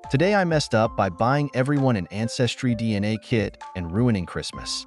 Today I messed up by buying everyone an Ancestry DNA kit and ruining Christmas.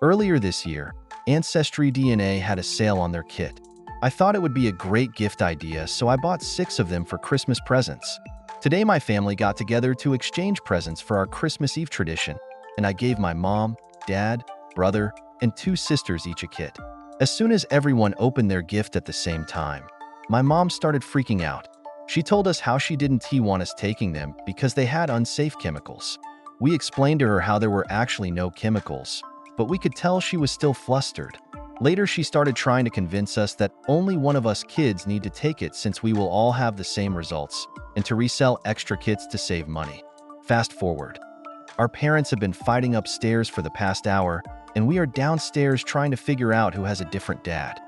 Earlier this year, Ancestry DNA had a sale on their kit. I thought it would be a great gift idea, so I bought 6 of them for Christmas presents. Today my family got together to exchange presents for our Christmas Eve tradition, and I gave my mom, dad, brother, and 2 sisters each a kit. As soon as everyone opened their gift at the same time, my mom started freaking out. She told us how she didn't want us taking them because they had unsafe chemicals. We explained to her how there were actually no chemicals, but we could tell she was still flustered. Later, she started trying to convince us that only one of us kids need to take it since we will all have the same results, and to resell extra kits to save money. Fast forward. Our parents have been fighting upstairs for the past hour, and we are downstairs trying to figure out who has a different dad.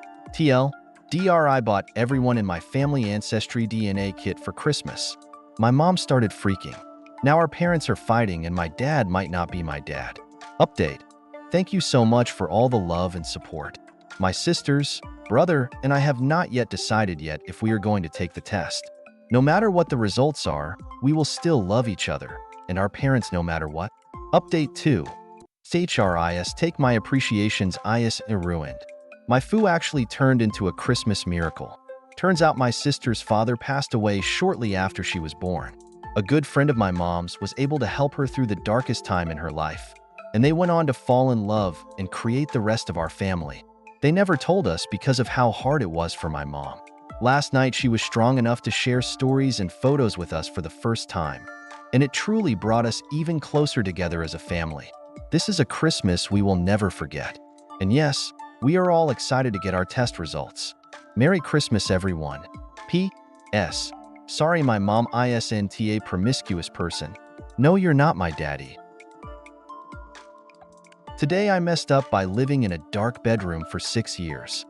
I bought everyone in my family Ancestry DNA kit for Christmas. My mom started freaking. Now our parents are fighting and my dad might not be my dad. Update. Thank you so much for all the love and support. My sisters, brother, and I have not yet decided if we are going to take the test. No matter what the results are, we will still love each other, and our parents no matter what. Update 2. HRIS take my appreciations is ruined. My foo actually turned into a Christmas miracle. Turns out my sister's father passed away shortly after she was born. A good friend of my mom's was able to help her through the darkest time in her life, and they went on to fall in love and create the rest of our family. They never told us because of how hard it was for my mom. Last night she was strong enough to share stories and photos with us for the first time, and it truly brought us even closer together as a family. This is a Christmas we will never forget. And yes, we are all excited to get our test results. Merry Christmas, everyone. P.S. Sorry my mom isn't a promiscuous person. No, you're not my daddy. Today I messed up by living in a dark bedroom for 6 years.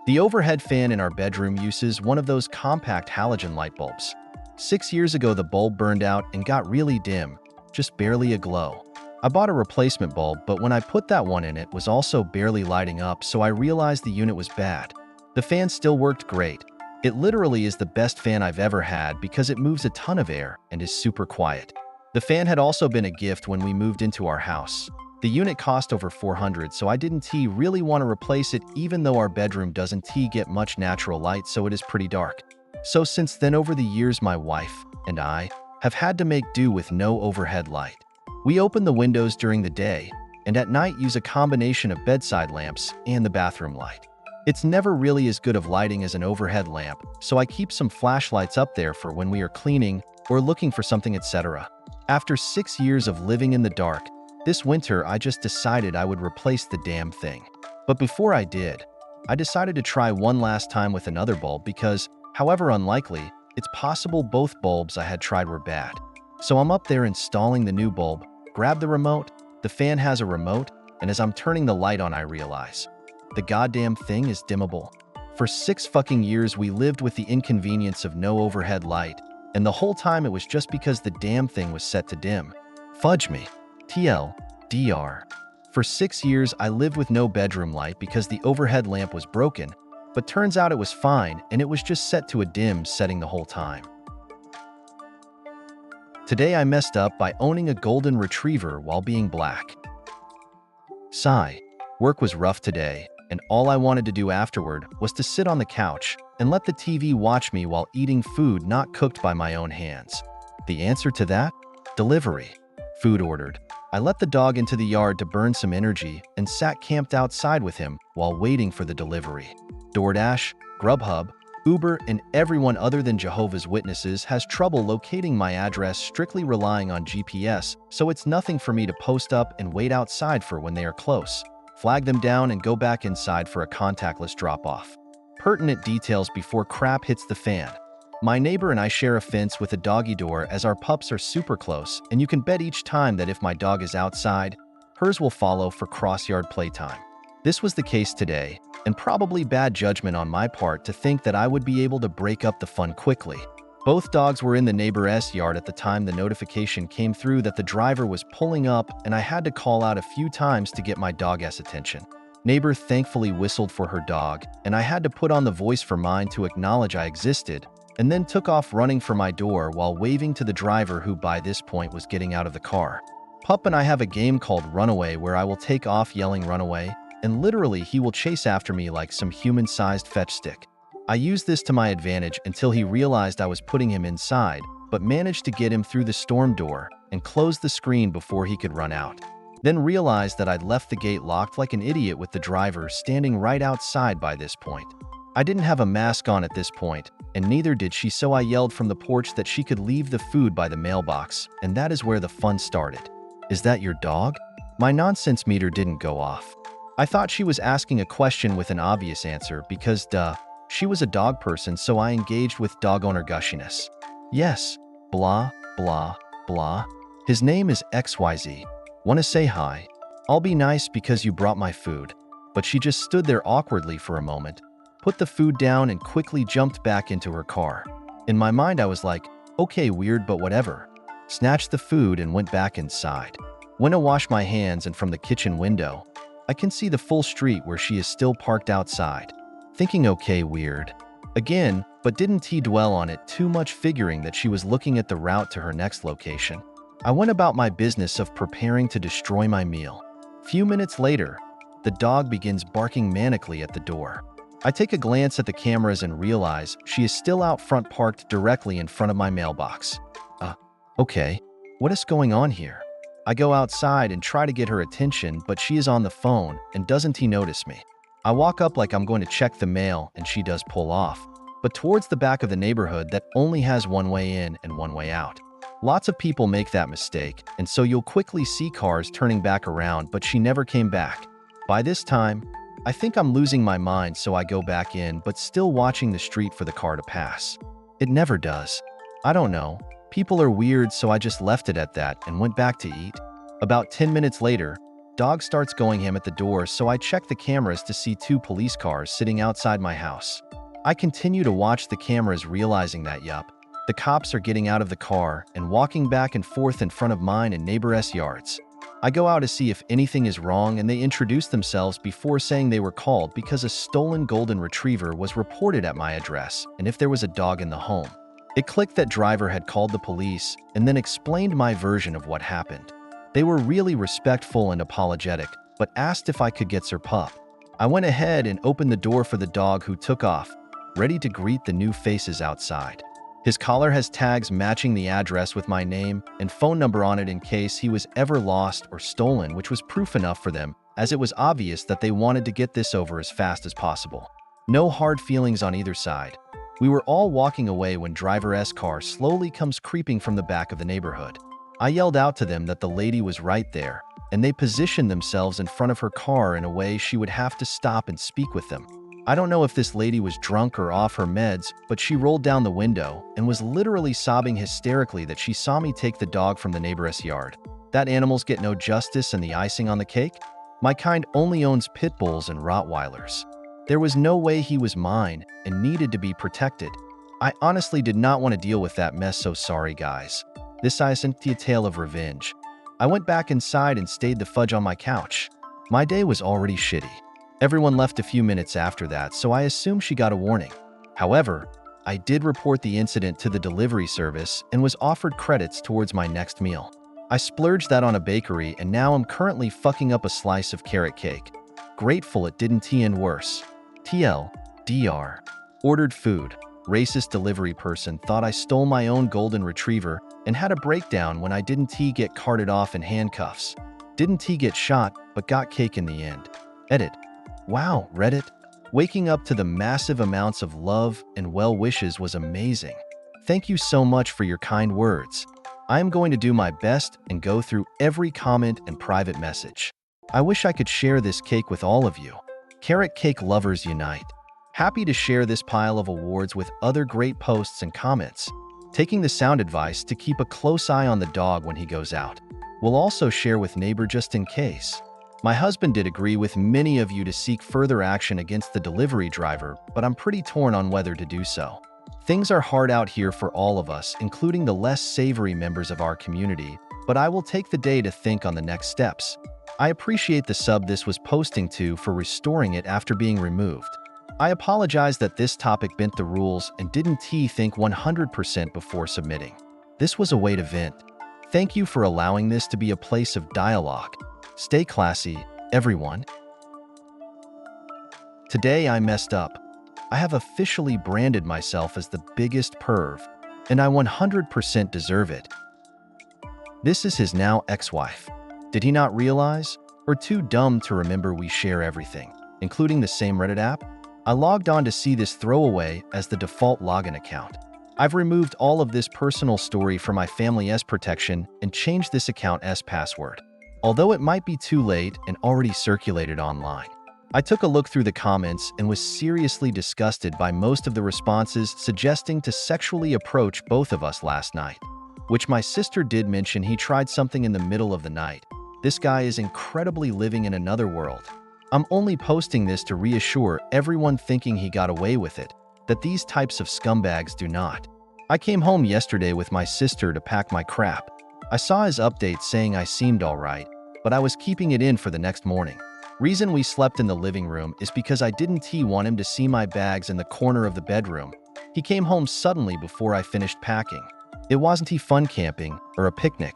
The overhead fan in our bedroom uses one of those compact halogen light bulbs. 6 years ago the bulb burned out and got really dim, just barely a glow. I bought a replacement bulb, but when I put that one in, it was also barely lighting up, so I realized the unit was bad. The fan still worked great. It literally is the best fan I've ever had because it moves a ton of air and is super quiet. The fan had also been a gift when we moved into our house. The unit cost over $400, so I didn't really want to replace it, even though our bedroom doesn't get much natural light, so it is pretty dark. So since then, over the years, my wife and I have had to make do with no overhead light. We open the windows during the day, and at night use a combination of bedside lamps and the bathroom light. It's never really as good of lighting as an overhead lamp, so I keep some flashlights up there for when we are cleaning or looking for something, etc. After 6 years of living in the dark, this winter I just decided I would replace the damn thing. But before I did, I decided to try one last time with another bulb because, however unlikely, it's possible both bulbs I had tried were bad. So I'm up there installing the new bulb, grab the remote, the fan has a remote, and as I'm turning the light on I realize the goddamn thing is dimmable. For 6 fucking years we lived with the inconvenience of no overhead light, and the whole time it was just because the damn thing was set to dim. Fudge me. TLDR. For 6 years I lived with no bedroom light because the overhead lamp was broken, but turns out it was fine and it was just set to a dim setting the whole time. Today I messed up by owning a golden retriever while being black. Sigh. Work was rough today, and all I wanted to do afterward was to sit on the couch and let the TV watch me while eating food not cooked by my own hands. The answer to that? Delivery. Food ordered. I let the dog into the yard to burn some energy and sat camped outside with him while waiting for the delivery. DoorDash, Grubhub, Uber, and everyone other than Jehovah's Witnesses has trouble locating my address, strictly relying on GPS, so it's nothing for me to post up and wait outside for when they are close, flag them down, and go back inside for a contactless drop-off. Pertinent details before crap hits the fan. My neighbor and I share a fence with a doggy door as our pups are super close, and you can bet each time that if my dog is outside, hers will follow for cross-yard playtime. This was the case today, and probably bad judgment on my part to think that I would be able to break up the fun quickly. Both dogs were in the neighbor's yard at the time the notification came through that the driver was pulling up, and I had to call out a few times to get my dog's attention. Neighbor thankfully whistled for her dog, and I had to put on the voice for mine to acknowledge I existed, and then took off running for my door while waving to the driver who by this point was getting out of the car. Pup and I have a game called Runaway where I will take off yelling runaway, and literally he will chase after me like some human-sized fetch stick. I used this to my advantage until he realized I was putting him inside, but managed to get him through the storm door and close the screen before he could run out. Then realized that I'd left the gate locked like an idiot with the driver standing right outside by this point. I didn't have a mask on at this point, and neither did she, so I yelled from the porch that she could leave the food by the mailbox, and that is where the fun started. "Is that your dog?" My nonsense meter didn't go off. I thought she was asking a question with an obvious answer because, duh, she was a dog person, so I engaged with dog owner gushiness. "Yes, blah, blah, blah. His name is XYZ. Wanna say hi? I'll be nice because you brought my food." But she just stood there awkwardly for a moment, put the food down and quickly jumped back into her car. In my mind, I was like, okay, weird, but whatever. Snatched the food and went back inside. Went to wash my hands, and from the kitchen window, I can see the full street where she is still parked outside. Thinking, okay, weird. Again, but didn't dwell on it too much, figuring that she was looking at the route to her next location. I went about my business of preparing to destroy my meal. Few minutes later, the dog begins barking manically at the door. I take a glance at the cameras and realize she is still out front, parked directly in front of my mailbox. Okay, what is going on here? I go outside and try to get her attention, but she is on the phone and doesn't notice me. I walk up like I'm going to check the mail, and she does pull off, but towards the back of the neighborhood that only has one way in and one way out. Lots of people make that mistake, and so you'll quickly see cars turning back around, but she never came back. By this time, I think I'm losing my mind, so I go back in, but still watching the street for the car to pass. It never does. I don't know. People are weird, so I just left it at that and went back to eat. About 10 minutes later, dog starts going ham at the door, so I check the cameras to see 2 police cars sitting outside my house. I continue to watch the cameras, realizing that, yup, the cops are getting out of the car and walking back and forth in front of mine and neighbor's yards. I go out to see if anything is wrong, and they introduce themselves before saying they were called because a stolen golden retriever was reported at my address and if there was a dog in the home. It clicked that driver had called the police and then explained my version of what happened. They were really respectful and apologetic, but asked if I could get her pup. I went ahead and opened the door for the dog, who took off, ready to greet the new faces outside. His collar has tags matching the address with my name and phone number on it in case he was ever lost or stolen, which was proof enough for them, as it was obvious that they wanted to get this over as fast as possible. No hard feelings on either side. We were all walking away when driver's car slowly comes creeping from the back of the neighborhood. I yelled out to them that the lady was right there, and they positioned themselves in front of her car in a way she would have to stop and speak with them. I don't know if this lady was drunk or off her meds, but she rolled down the window and was literally sobbing hysterically that she saw me take the dog from the neighbor's yard. That animals get no justice, and the icing on the cake? My kind only owns pit bulls and Rottweilers. There was no way he was mine and needed to be protected. I honestly did not want to deal with that mess, so sorry guys. This isn't a tale of revenge. I went back inside and stayed the fudge on my couch. My day was already shitty. Everyone left a few minutes after that, so I assume she got a warning. However, I did report the incident to the delivery service and was offered credits towards my next meal. I splurged that on a bakery, and now I'm currently fucking up a slice of carrot cake. Grateful it didn't end worse. TLDR. Ordered food. Racist delivery person thought I stole my own golden retriever and had a breakdown when I didn't get carted off in handcuffs. Didn't get shot, but got cake in the end. Edit. Wow, Reddit. Waking up to the massive amounts of love and well wishes was amazing. Thank you so much for your kind words. I am going to do my best and go through every comment and private message. I wish I could share this cake with all of you. Carrot cake lovers unite. Happy to share this pile of awards with other great posts and comments. Taking the sound advice to keep a close eye on the dog when he goes out. We'll also share with neighbor just in case. My husband did agree with many of you to seek further action against the delivery driver, but I'm pretty torn on whether to do so. Things are hard out here for all of us, including the less savory members of our community, but I will take the day to think on the next steps. I appreciate the sub this was posting to for restoring it after being removed. I apologize that this topic bent the rules and didn't think 100% before submitting. This was a way to vent. Thank you for allowing this to be a place of dialogue. Stay classy, everyone. Today I messed up. I have officially branded myself as the biggest perv, and I 100% deserve it. This is his now ex-wife. Did he not realize? Or too dumb to remember we share everything, including the same Reddit app? I logged on to see this throwaway as the default login account. I've removed all of this personal story for my family's protection and changed this account as password. Although it might be too late and already circulated online. I took a look through the comments and was seriously disgusted by most of the responses suggesting to sexually approach both of us last night. Which my sister did mention he tried something in the middle of the night. This guy is incredibly living in another world. I'm only posting this to reassure everyone thinking he got away with it, that these types of scumbags do not. I came home yesterday with my sister to pack my crap. I saw his update saying I seemed alright, but I was keeping it in for the next morning. Reason we slept in the living room is because I didn't want him to see my bags in the corner of the bedroom. He came home suddenly before I finished packing. It wasn't fun camping or a picnic.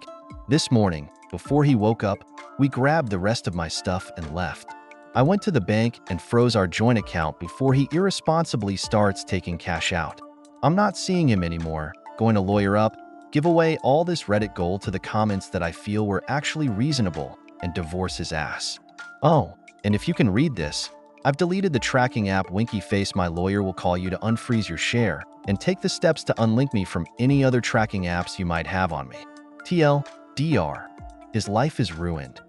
This morning, before he woke up, we grabbed the rest of my stuff and left. I went to the bank and froze our joint account before he irresponsibly starts taking cash out. I'm not seeing him anymore, going to lawyer up, give away all this Reddit gold to the comments that I feel were actually reasonable, and divorce his ass. Oh, and if you can read this, I've deleted the tracking app Winky Face. My lawyer will call you to unfreeze your share and take the steps to unlink me from any other tracking apps you might have on me. TLDR. His life is ruined.